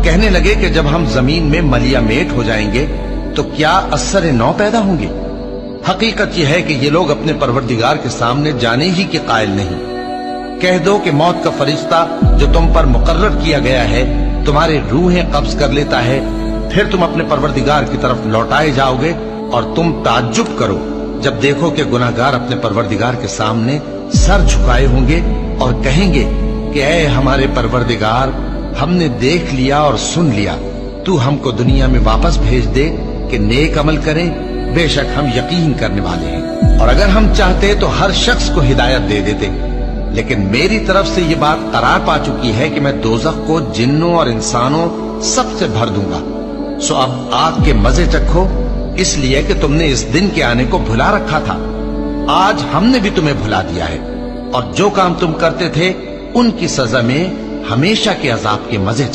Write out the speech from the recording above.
कहने लगे कि जब हम जमीन में मलिया मेट हो जाएंगे तो क्या असर नौ पैदा होंगे। हकीकत यह है कि ये लोग अपने परवरदिगार के सामने जाने ही के कायल नहीं। कह दो कि मौत का फरिश्ता जो तुम पर मुकर्रर किया गया है तुम्हारे रूहें कब्ज कर लेता है, फिर तुम अपने परवरदिगार की तरफ लौटाए जाओगे और तुम ताज्जुब करो जब देखो कि गुनाहगार अपने परवरदिगार के सामने सर झुकाए होंगे और कहेंगे कि ऐ हमारे परवरदिगार, हमने देख लिया और सुन लिया, तू हमको दुनिया में वापस भेज दे कि नेक अमल करें, बेशक हम यकीन करने वाले हैं। और अगर हम चाहते तो हर शख्स को हिदायत दे देते, लेकिन मेरी तरफ से ये बात करार पा चुकी है कि मैं दोज़ख को जिन्नों और इंसानों सबसे भर दूंगा। सो अब आग के मजे चखो, इसलिए कि तुमने इस दिन के आने को भुला रखा था। आज हमने भी तुम्हें भुला दिया है और जो काम तुम करते थे उनकी सजा में हमेशा के अजाब के मजे